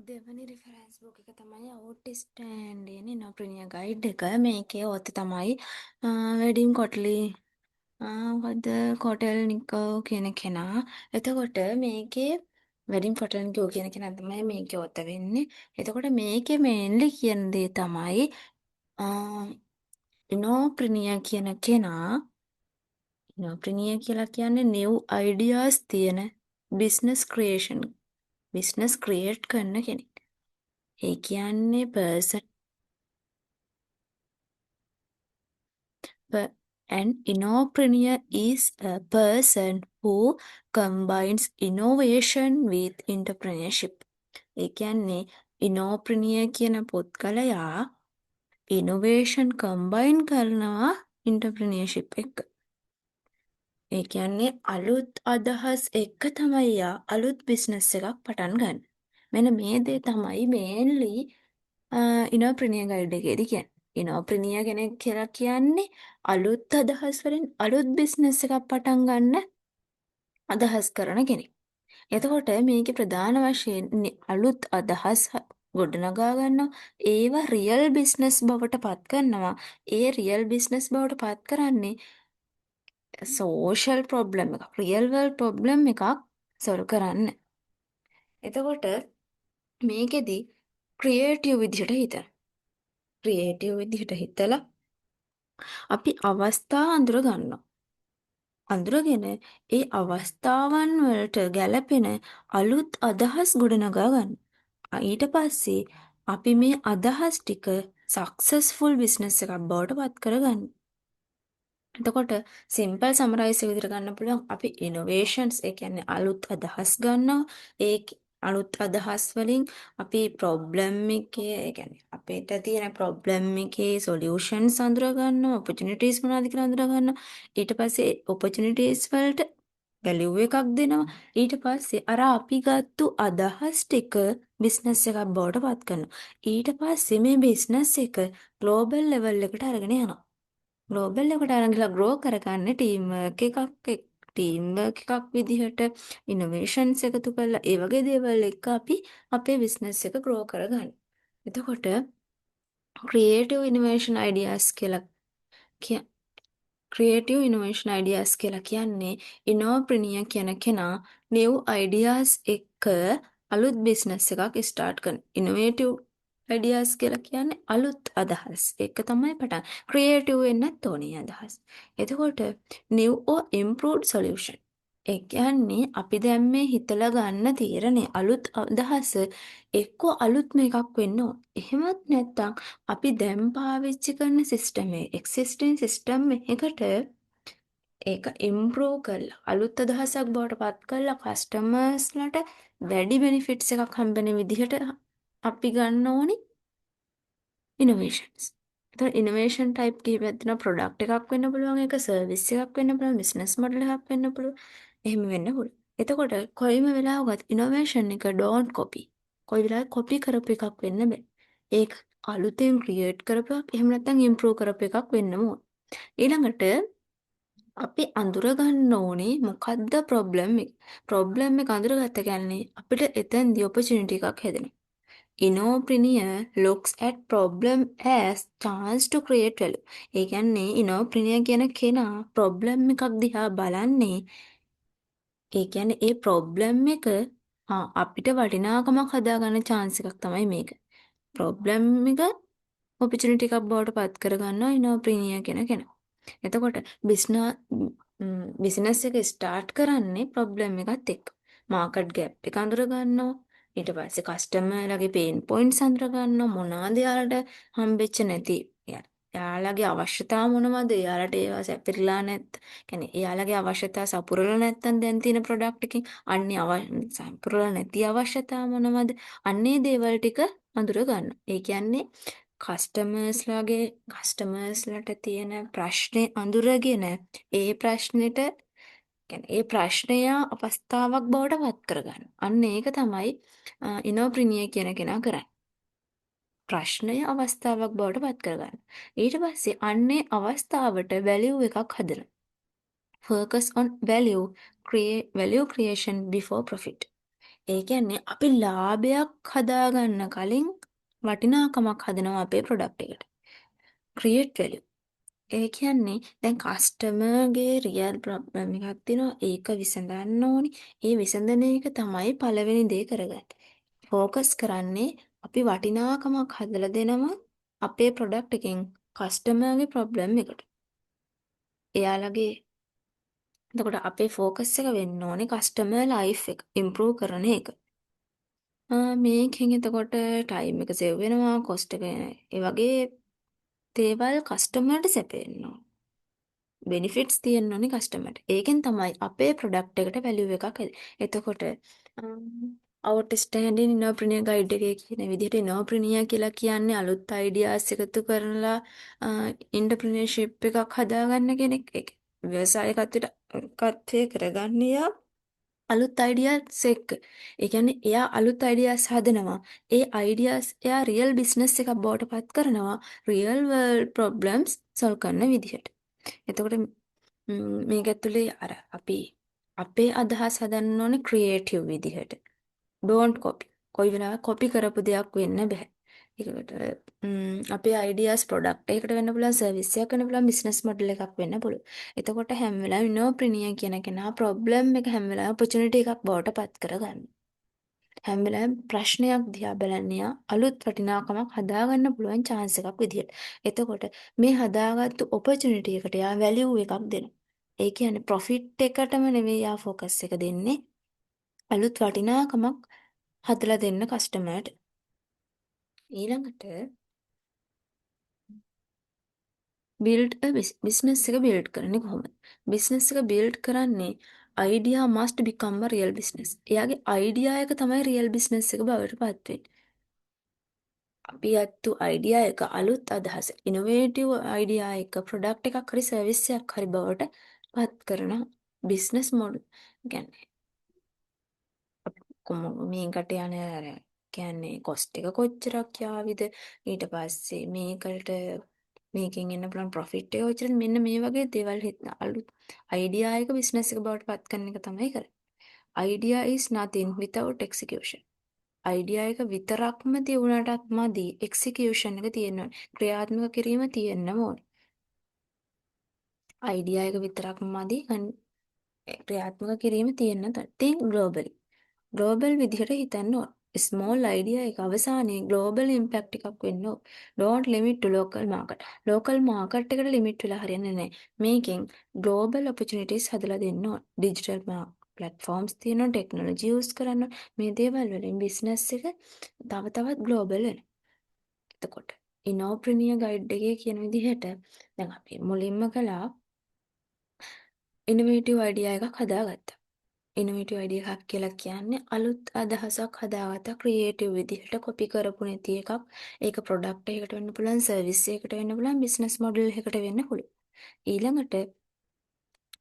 දෙවැනි reference book එක තමයි අවුටිස්ට් ඇන්ඩ් ඉනෝප්‍රිනියා ගයිඩ් එක. මේකේ ඔත තමයි වෙඩින් කොට්ලි මොකද්ද කොටෙල් නිකෝ කියන කෙනා. එතකොට මේකේ වෙඩින් කොටෙල් නිකෝ කියන කෙනා තමයි මේකේ ඔත වෙන්නේ. එතකොට මේකේ මේන්ලි කියන දේ තමයි ඉනෝප්‍රිනියා කියන කෙනා ඉනෝප්‍රිනියා කියලා කියන්නේ new ideas තියෙන බිස්නස් ක්‍රියේට් කරන කෙනෙක්. ඒ කියන්නේ an entrepreneur is a person who combines innovation with entrepreneurship. ඒ කියන්නේ ඉනෝප්‍රිනියර් කියන පුද්ගලයා ඉනෝවේෂන් කම්බයින් කරනවා ඉන්ටර්ප්‍රිනියර්ෂිප් එක්ක. ඒ කියන්නේ අලුත් අදහස් එක්ක තමයි යා අලුත් බිස්නස් එකක් පටන් ගන්න. මෙන්න මේ දේ තමයි මේන්ලි ඉනෝප්‍රිනියර් ගයිඩ් එකේදී කියන්නේ. ඉනෝප්‍රිනියර් කෙනෙක් කියලා කියන්නේ අලුත් අදහස් වලින් අලුත් බිස්නස් එකක් පටන් ගන්න අදහස් කරන කෙනෙක්. එතකොට මේකේ ප්‍රධාන වශයෙන් අලුත් අදහස් ගොඩනගා ගන්නවා. ඒවා රියල් බිස්නස් බවට පත් කරනවා. ඒ රියල් බිස්නස් බවට පත් කරන්නේ සෝෂල් ප්‍රොබ්ලම් එකක්, රියල් වර්ල්ඩ් ප්‍රොබ්ලම් එකක් සොල්ව් කරන්න. එතකොට මේකෙදි ක්‍රියේටිව් විදිහට හිතන්න. ක්‍රියේටිව් විදිහට හිතලා අපි අවස්ථා අඳුර ගන්නවා. අඳුරගෙන ඒ අවස්ථාවන් වලට ගැලපෙන අලුත් අදහස් ගොඩනගා ගන්න. ඊට පස්සේ අපි මේ අදහස් ටික සක්සස්ෆුල් බිස්නස් එකක් බවට පත් කරගන්න. එතකොට සිම්පල් සමරයිස් එක විදිහට ගන්න පුළුවන් අපි ඉනෝවේෂන්ස් ඒ කියන්නේ අලුත් අදහස් ගන්නවා. ඒ අලුත් අදහස් වලින් අපි ප්‍රොබ්ලම් එකේ ඒ කියන්නේ අපිට තියෙන ප්‍රොබ්ලම් එකේ සොලියුෂන්ස් අඳුර ගන්නවා. ඔපචුනිටිස් මොනවද කියලා අඳුර ගන්නවා. ඊට පස්සේ ඔපචුනිටිස් වලට වැලියු එකක් දෙනවා. ඊට පස්සේ අර අපි ගත්තු අදහස් ටික බිස්නස් එකක් බවට පත් කරනවා. ඊට පස්සේ මේ බිස්නස් එක ග්ලෝබල් ලෙවල් එකට අරගෙන යනවා. ග්ලෝබල් එකට අරන් ගිහලා ග්‍රෝ කරගන්න ටීම් වර්ක් එකක් විදිහට ඉනෝවේෂන්ස් එකතු කරලා ඒ වගේ දේවල් එක්ක අපි අපේ බිස්නස් එක ග්‍රෝ කරගන්න. එතකොට ක්‍රියේටිව් ඉනෝවේෂන් අයිඩියාස් කියලා කියන්නේ ඉනෝප්‍රිනියර් කියන කෙනා new ideas එක්ක අලුත් බිස්නස් එකක් ස්ටාර්ට් කරන. ඉනෝවේටිව් අයිඩියාස් කියලා කියන්නේ අලුත් අදහස්. ඒක තමයි පටන්. ක්‍රියේටිව් වෙන්නත් ඕනේ අදහස්. එතකොට new or improved solution. ඒ කියන්නේ අපි දැන් මේ හිතලා ගන්න තීරණේ අලුත් අදහස එක්ක අලුත්ම එකක් වෙන්න ඕන. එහෙමත් නැත්නම් අපි දැන් පාවිච්චි කරන සිස්ටම් එක එක්සිස්ටිං සිස්ටම් එකකට ඒක ඉම්ප්‍රූව් කරලා අලුත් අදහසක් බවට පත් කරලා කස්ටමර්ස්ලට වැඩි බෙනිෆිට්ස් එකක් හම්බෙන විදිහට අපි ගන්න ඕනි ඉනෝවේෂන්ස්. එතකොට ඉනෝවේෂන් ටයිප් කීපයක් තියෙනවා. ප්‍රොඩක්ට් එකක් වෙන්න පුළුවන්, ඒක සර්විස් එකක් වෙන්න පුළුවන්, බිස්නස් මොඩල් එකක් වෙන්න පුළුවන්. එහෙම වෙන්න පුළුවන්. එතකොට කොයිම වෙලාවකත් ඉනෝවේෂන් එක ඩෝන්ට් කොපි. කොයි වෙලාවෙත් කොපි කරපු එකක් වෙන්න බෑ. ඒක අලුතෙන් ක්‍රියේට් කරපු එකක්, එහෙම නැත්නම් ඉම්ප්‍රූව් කරපු එකක් වෙන්නම ඕන. ඊළඟට අපි අඳුර ගන්න ඕනේ මොකද්ද ප්‍රොබ්ලම් එක. ප්‍රොබ්ලම් එක අඳුරගත්ත කියන්නේ අපිට එතෙන්දී ඔපචුනිටි එකක් හැදෙනවා. Inopreneur looks at problem as chance to create value. ඒ කියන්නේ ඉනෝප්‍රිනියර් කියන කෙනා ප්‍රොබ්ලම් එකක් දිහා බලන්නේ ඒ කියන්නේ ඒ ප්‍රොබ්ලම් එක අපිට වටිනාකමක් හදාගන්න chance එකක් තමයි මේක. ප්‍රොබ්ලම් එක ඔපචුනිටි එකක් බවට පත් කරගන්නවා ඉනෝප්‍රිනියර් කියන කෙනා. එතකොට බිස්නස් එක ස්ටාර්ට් කරන්නේ ප්‍රොබ්ලම් එකත් එක්ක. මාකට් ගැප් එක අඳුර ගන්නවා. ඊට පස්සේ කස්ටමර්ලගේ පේන් පොයින්ට්ස් අඳුර ගන්නවා. මොනවද යාලට හම්බෙච්ච නැති එයාලගේ අවශ්‍යතා මොනවද? එයාලට ඒවා සැපිරලා කියන්නේ එයාලගේ අවශ්‍යතා සපුරලා නැත්තම් දැන් තියෙන ප්‍රොඩක්ට් එකකින් අන්නේ සපුරලා නැති අවශ්‍යතා මොනවද? අන්නේ දේවල් ටික අඳුර ගන්නවා. ඒ කියන්නේ කස්ටමර්ස්ලට තියෙන ප්‍රශ්නේ අඳුරගෙන ඒ ප්‍රශ්නෙට ඒ ප්‍රශ්නය අවස්ථාවක් බවට පත් කරගන්න. අන්න ඒක තමයි ඉනෝප්‍රිනියර් කියන කෙනා කරන්නේ. ප්‍රශ්නය අවස්ථාවක් බවට පත් කරගන්න. ඊට පස්සේ අන්නේ අවස්ථාවට වැලියු එකක් හදනවා. Focus on value creation before profit. ඒ කියන්නේ අපි ලාභයක් හදාගන්න කලින් වටිනාකමක් හදනවා අපේ ප්‍රොඩක්ට් එකට. Create value. ඒ කියන්නේ දැන් කස්ටමර්ගේ රියල් ප්‍රොබ්ලම් එකක් තියෙනවා. ඒක විසඳන්න ඕනි. ඒ විසඳන එක තමයි පළවෙනි දේ කරගන්නේ. ફોકસ කරන්නේ අපි වටිනාකමක් හදලා දෙනවා අපේ ප්‍රොඩක්ට් එකෙන් කස්ටමර්ගේ ප්‍රොබ්ලම් එකට. එයාලගේ එතකොට අපේ ફોකස් එක වෙන්න ඕනේ කස්ටමර් ලයිෆ් එක ඉම්ප්‍රූව් කරන එක. මේකෙන් එතකොට ටයිම් එක සේව් වෙනවා, කොස්ට් එක ඒ වගේ දේවල් කස්ටමර්ට සැපෙන්න ඕනේ. බෙනිෆිට්ස් තියෙන්න ඕනේ කස්ටමර්ට. ඒකෙන් තමයි අපේ ප්‍රොඩක්ට් එකට වැලියු එකක් එන්නේ. එතකොට අවුට්ස්ටෑන්ඩින් ඉනෝප්‍රිනියර් ගයිඩ් එකේ කියන විදිහට ඉනෝප්‍රිනියර් කියලා කියන්නේ අලුත් අයිඩියාස් එකතු කරලා ඉන්ටර්ප්‍රිනර්ෂිප් එකක් හදාගන්න කෙනෙක්. ඒක ව්‍යවසායකත්වයේ කරගන්න යා අලුත් අයිඩියාස් එක්ක. ඒ කියන්නේ එයා අලුත් අයිඩියාස් හදනවා. ඒ අයිඩියාස් එයා රියල් බිස්නස් එකක් බවට පත් කරනවා. රියල් වර්ල්ඩ් ප්‍රොබ්ලම්ස් සොල්ව් කරන විදිහට. එතකොට මේක ඇතුලේ අර අපි අපේ අදහස් හදන්න ඕනේ ක්‍රියේටිව් විදිහට. Don't copy. කොයි වෙලාවෙ කොපි කරපු දෙයක් වෙන්න බෑ. ඒකට අපේ අයිඩියාස් ප්‍රොඩක්ට් එකකට වෙන්න පුළුවන්, සර්විස් එකක් වෙන්න පුළුවන්, බිස්නස් මොඩල් එකක් වෙන්න පුළුවන්. එතකොට හැම වෙලාවෙම ඉනෝප්‍රිනියර් කියන කෙනා ප්‍රොබ්ලම් එක හැම වෙලාවෙම ඔපචුනිටි එකක් බවට පත් කරගන්න. හැම වෙලාවෙම ප්‍රශ්නයක් දිහා බලන්නේ අලුත් වටිනාකමක් හදාගන්න පුළුවන් chance එකක් විදියට. එතකොට මේ හදාගත්තු ඔපචුනිටි එකට යා වැලියු එකක් දෙනවා. ඒ කියන්නේ ප්‍රොෆිට් එකටම නෙවෙයි යා ફોකස් එක දෙන්නේ. අලුත් වටිනාකමක් හදලා දෙන්න කස්ටමර්ට. ඊළඟට බිල්ඩ් බිස්නස් එක බිල්ඩ් කරන්නේ කොහොමද? බිස්නස් එක බිල්ඩ් කරන්නේ idea must become a real business. එයාගේ අයිඩියා එක තමයි රියල් බිස්නස් එක බවට පත් වෙන්නේ. අපි අත්තු අයිඩියා එක අලුත් අදහස ඉනොවේටිව් අයිඩියා එක ප්‍රොඩක්ට් එකක් හරි සර්විස් එකක් හරි බවට පත් කරන බිස්නස් මොඩල්. කියන්නේ මේකට යන අර කියන්නේ කොස්ට් එක කොච්චරක් යාවිද ඊට පස්සේ මේකෙන් එන්න පුළුවන් ප්‍රොෆිට් එක කොච්චරද මෙන්න මේ වගේ දේවල් හිතන අලුත් අයිඩියා එක බිස්නස් එක බවට පත් කරන එක තමයි කරන්නේ. idea is nothing without execution. Idea එක විතරක්ම තියුණාටත් මදි එක්සිකියුෂන් එක තියෙන්න ඕනේ. ක්‍රියාත්මක කිරීම තියෙන්න ඕනේ. අයිඩියා එක විතරක්ම මදි ක්‍රියාත්මක කිරීම තියෙන්න තියෙන ග්ලෝබලි. ග්ලෝබල් විදිහට හිතන්න ඕන. ස්මෝල් අයිඩියා එක අවසානයේ ග්ලෝබල් ඉම්පැක්ට් එකක් වෙන්න ඕන. Don't limit two local market. Local market එකට ලිමිට් වෙලා හරියන්නේ නැහැ. මේකෙන් ග්ලෝබල් ඔපචුනිටිස් හදලා දෙන්න ඕන. ඩිජිටල් ප්ලැට්ෆෝම්ස් තියෙනවා, ටෙක්නොලොජි යූස් කරන්න. මේ දේවල් වලින් බිස්නස් එක තව තවත් ග්ලෝබල් වෙනවා. එතකොට ඉනෝප්‍රිනියර් ගයිඩ් එකේ කියන විදිහට දැන් අපි මුලින්ම කළා ඉනොවේටිව් අයිඩියා එකක් හදාගත්තා. ඉනොවේටිව් අයිඩියා එකක් කියලා කියන්නේ අලුත් අදහසක් හදාගත්තා ක්‍රියේටිව් විදිහට කොපි කරපු නැති එකක්. ඒක ප්‍රොඩක්ට් එකකට වෙන්න පුළුවන්, සර්විස් එකකට වෙන්න පුළුවන්, බිස්නස් මොඩල් එකකට වෙන්න පුළුවන්. ඊළඟට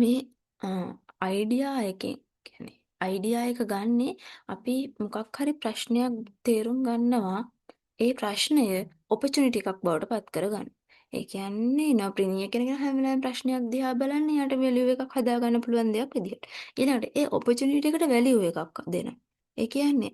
මේ අයිඩියා එකෙන් කියන්නේ අයිඩියා එක ගන්නේ අපි මොකක් හරි ප්‍රශ්නයක් තේරුම් ගන්නවා. ඒ ප්‍රශ්නය ඔපචුනිටි එකක් බවට පත් කරගන්න. ඒ කියන්නේ ඉනෝප්‍රිනියර් කෙනෙක් හැම වෙලාවෙම ප්‍රශ්නයක් දිහා බලන්නේ යාට වැලියු එකක් හදාගන්න පුළුවන් දෙයක් විදියට. ඊළඟට ඒ ඔපචුනිටි එකට වැලියු එකක් දෙනවා. ඒ කියන්නේ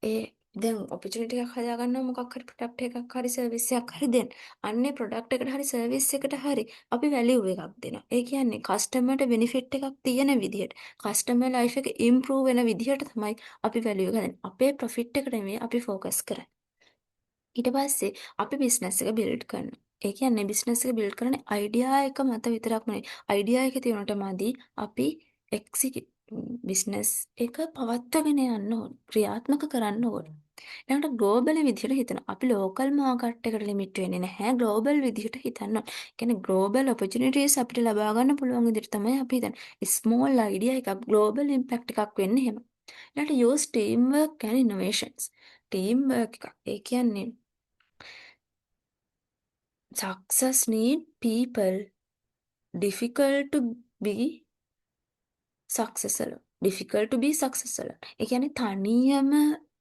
ඒ දැන් ඔපචුනිටි එකක් හදාගන්නවා මොකක් හරි ප්‍රොඩක්ට් එකක් හරි සර්විස් එකක් හරි දෙන්න. අන්නේ ප්‍රොඩක්ට් එකට හරි සර්විස් එකට හරි අපි වැලියු එකක් දෙනවා. ඒ කියන්නේ කස්ටමර්ට බෙනිෆිට් එකක් තියෙන විදිහට, කස්ටමර් ලයිෆ් එක ඉම්ප්‍රූව් වෙන විදිහට තමයි අපි වැලියු එක දෙන්නේ. අපේ ප්‍රොෆිට් එකට නෙමෙයි අපි ફોකස් කරන්නේ. ඊට පස්සේ අපි බිස්නස් එක බිල්ඩ් කරනවා. ඒ කියන්නේ බිස්නස් එක බිල්ඩ් කරන්නේ අයිඩියා එක මත විතරක් නෙවෙයි. අයිඩියා එක තියෙනට මදි අපි බිස්නස් එක පවත්වාගෙන යන්න ඕන. ක්‍රියාත්මක කරන්න ඕන. ඊළඟට ග්ලෝබල් විදිහට හිතනවා. අපි ලෝකල් මාකට් එකට ලිමිට් වෙන්නේ නැහැ. ග්ලෝබල් විදිහට හිතන්න ඕන. කියන්නේ ග්ලෝබල් ඔපචුනිටිස් අපිට ලබා ගන්න පුළුවන් විදිහට තමයි අපි හිතන්නේ. ස්මෝල් අයිඩියා එකක් ග්ලෝබල් ඉම්පැක්ට් එකක් වෙන්නේ එහෙම. ඊළඟට use team work and innovations. Team work එකක්. ඒ කියන්නේ success need people. Difficult to be success alone. Difficult to be success alone. ඒ කියන්නේ තනියම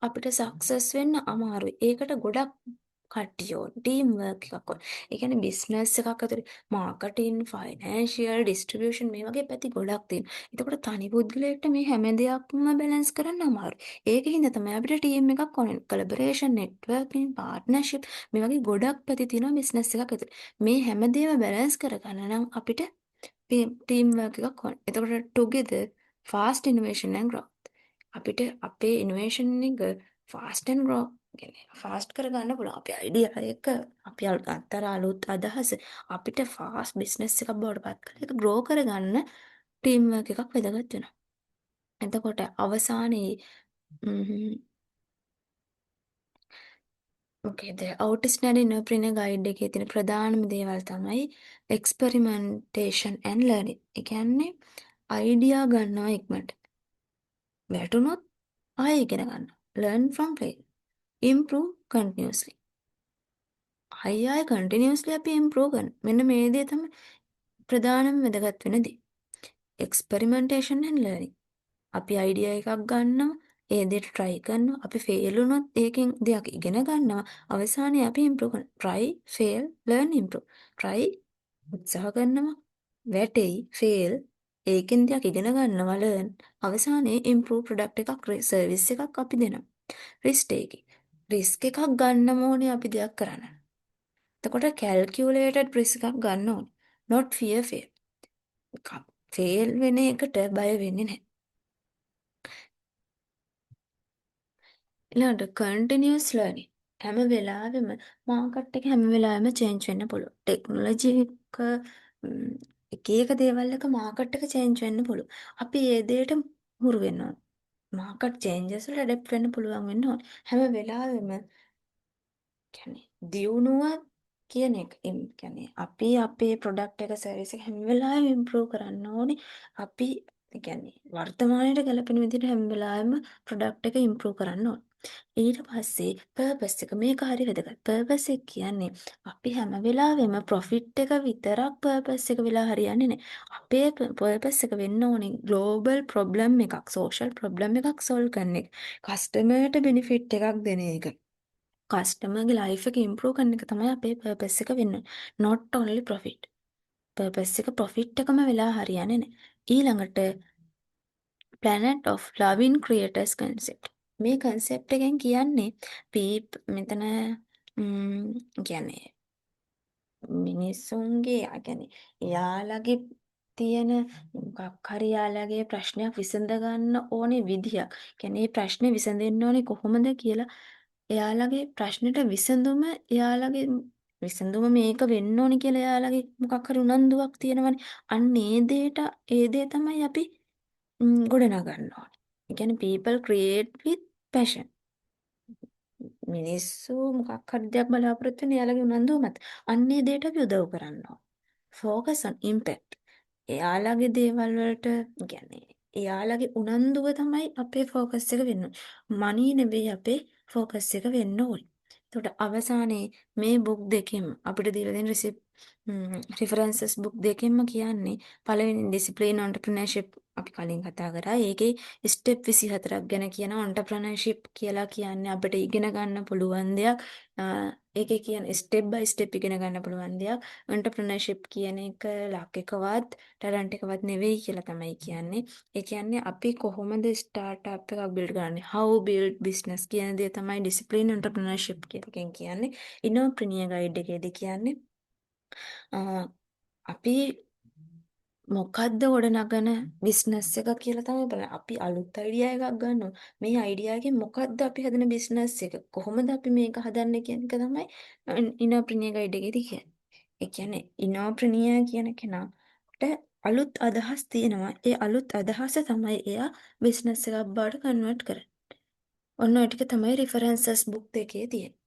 අපිට සක්සස් වෙන්න අමාරුයි. ඒකට ගොඩක් කට්ටියෝ ටීම් වර්ක් එකක් ඕන. ඒ කියන්නේ බිස්නස් එකක් ඇතුලේ මාකටිං, ෆයිනෑන්ෂියල්, ඩිස්ට්‍රිබියුෂන් මේ වගේ පැති ගොඩක් තියෙනවා. එතකොට තනි පුද්ගලයෙක්ට මේ හැම දෙයක්ම බැලන්ස් කරන්න අමාරුයි. ඒකින්ද තමයි අපිට ටීම් එකක් ඕනේ. කොලැබොරේෂන්, නෙට්වර්කින්, පාර්ට්නර්ෂිප් මේ වගේ ගොඩක් පැති තියෙනවා බිස්නස් එකක් ඇතුලේ. මේ හැම දෙයක්ම බැලන්ස් කරගන්න නම් අපිට ටීම් වර්ක් එකක් ඕනේ. එතකොට together fast innovation and growth. අපිට අපේ ඉනෝවේෂන් එක ෆාස්ට් ඇන්ඩ් ග්‍රෝ ෆාස්ට් කරගන්න පුළුවන්. අපේ අයිඩියා එක අපි අතර අලුත් අදහස අපිට ෆාස්ට් බිස්නස් එකක් බවට පත් කරලා ඒක ග්‍රෝ කරගන්න ටීම් වර්ක් එකක් වැදගත් වෙනවා. එතකොට අවසානයේ ඕකේ ද අවුට්ස්නරි ඉනර්ප්‍රිනර් ගයිඩ් එකේ තියෙන ප්‍රධානම දේවල් තමයි එක්ස්පෙරිමෙන්ටේෂන් ඇන්ඩ් ලර්නින්. ඒ කියන්නේ අයිඩියා ගන්නවා ඉක්මනට. වැටුනොත් ආයෙ ඉගෙන ගන්නවා. learn from fail. improve continuously. ආයෙ කන්ටිනියස්ලි අපි ඉම්ප්‍රූව් කරනවා. මෙන්න මේ දේ තමයි ප්‍රධානම වැදගත් වෙන දේ. එක්ස්පෙරිමෙන්ටේෂන් ඇන්ඩ් ලර්නින්. අපි අයිඩියා එකක් ගන්නවා, ඒ දෙයට try කරනවා. අපි fail වුණොත් ඒකෙන් දෙයක් ඉගෙන ගන්නවා. අවසානයේ අපි improve කරනවා. try, fail, learn, improve. try උත්සාහ කරනවා, වැටෙයි, fail ඒකෙන් දෙයක් ඉගෙන ගන්නවා, learn. අවසානයේ improve product එකක්, service එකක් අපි දෙනවා. risk taking. රිස්ක් එකක් ගන්න ඕනේ අපි දෙයක් කරන්න. එතකොට කැල්කියුලේටඩ් රිස්ක් එකක් ගන්න ඕනේ. not fear fail. ෆේල් වෙන එකට බය වෙන්නේ නැහැ. ඊළඟට continuous learning. හැම වෙලාවෙම මාකට් එක හැම වෙලාවෙම චේන්ජ් වෙන්න පුළුවන්. ටෙක්නොලොජි එක එක එක දේවල් එක මාකට් එක චේන්ජ් වෙන්න පුළුවන්. අපි ඒ දෙයට හුරු වෙන්න ඕනේ. මාකට් චේන්ජස් වලට ඇඩැප්ට් වෙන්න පුළුවන් වෙන්න ඕනේ. හැම වෙලාවෙම කියන්නේ දියුණුව කියන එක කියන්නේ අපි අපේ ප්‍රොඩක්ට් එක සර්විස් එක හැම වෙලාවෙම ඉම්ප්‍රූව් කරන්න ඕනේ. අපි කියන්නේ වර්තමානයේ ගැලපෙන විදිහට හැම වෙලාවෙම ප්‍රොඩක්ට් එක ඉම්ප්‍රූව් කරන්න ඕනේ. ඊට පස්සේ පර්පස් එක මේක හරි වැදගත්. පර්පස් එක කියන්නේ අපි හැම වෙලාවෙම ප්‍රොෆිට් එක විතරක් පර්පස් එක වෙලා හරියන්නේ නැහැ. අපේ පර්පස් එක වෙන්න ඕනේ ග්ලෝබල් ප්‍රොබ්ලම් එකක්, සෝෂල් ප්‍රොබ්ලම් එකක් සෝල්ව් කරන එක. කස්ටමර්ට බෙනිෆිට් එකක් දෙන එක. කස්ටමර්ගේ ලයිෆ් එක ඉම්ප්‍රූව් කරන එක තමයි අපේ පර්පස් එක වෙන්නේ. not only profit. පර්පස් එක ප්‍රොෆිට් එකම වෙලා හරියන්නේ නැහැ. ඊළඟට planet of loving creators concept. මේ concept එකෙන් කියන්නේ මෙතන කියන්නේ මිනිස්සුන්ගේ කියන්නේ එයාලගේ තියෙන මොකක් හරි යාළගේ ප්‍රශ්නයක් විසඳ ගන්න ඕනේ විදියක්. කියන්නේ මේ ප්‍රශ්නේ විසඳෙන්න ඕනේ කොහොමද කියලා එයාලගේ ප්‍රශ්නෙට විසඳුම එයාලගේ විසඳුම මේක වෙන්න ඕනේ කියලා එයාලගේ මොකක් හරි උනන්දුවක් තියෙනවනේ. අන්න ඒ දේ තමයි අපි ගොඩනගන්න ඕනේ. ඒ කියන්නේ people create with passion. මිනිස්සු මොකක් හරි දෙයක් බලාපොරොත්තු වෙන එයාලගේ උනන්දුව මත. අන්නේ දෙයට අපි උදව් කරන්න ඕන. focus on impact. එයාලගේ දේවල් වලට කියන්නේ එයාලගේ උනන්දුව තමයි අපේ ફોකස් එක වෙන්න ඕනේ. මනී නෙවෙයි අපේ ફોකස් එක වෙන්න ඕනේ. එතකොට අවසානයේ මේ බුක් දෙකෙන් අපිට දීලා දෙන රිෆරන්සස් බුක් දෙකෙන්ම කියන්නේ පළවෙනි ඩිසිප්ලින් ඔන්ටර්ප්‍රිනර්ෂිප් අපි කලින් කතා කරා. ඒකේ ස්ටෙප් 24ක් ගැන කියන ඔන්ටර්ප්‍රිනර්ෂිප් කියලා කියන්නේ අපිට ඉගෙන ගන්න පුළුවන් දෙයක්. ඒකේ කියන ස්ටෙප් බයි ස්ටෙප් ඉගෙන ගන්න පුළුවන් දෙයක්. ඔන්ටර්ප්‍රිනර්ෂිප් කියන එක ලක් එකවත් ටැලන්ට් එකවත් නෙවෙයි කියලා තමයි කියන්නේ. ඒ කියන්නේ අපි කොහොමද ස්ටාර්ට්අප් එකක් බිල්ඩ් කරන්නේ? how build business කියන දේ තමයි ඩිසිප්ලින් ඔන්ටර්ප්‍රිනර්ෂිප් කියලාකින් කියන්නේ. ඉනෝප්‍රිනියර් ගයිඩ් එකේදී කියන්නේ අපි මොකද්ද ගොඩනගන බිස්නස් එක කියලා තමයි බලන්නේ. අපි අලුත් අයිඩියා එකක් ගන්නවා. මේ අයිඩියා එකෙන් මොකද්ද අපි හදන බිස්නස් එක? කොහොමද අපි මේක හදන්නේ කියන එක තමයි ඉනෝප්‍රිනියර් ගයිඩ් එකේදී කියන්නේ. ඒ කියන්නේ ඉනෝප්‍රිනියර් කියන කෙනාට අලුත් අදහස් තියෙනවා. ඒ අලුත් අදහස තමයි එයා බිස්නස් එකක් බවට කන්වර්ට් කරන්නේ. ඔන්න ඔය ටික තමයි රිෆරන්සස් බුක් දෙකේ තියෙන්නේ.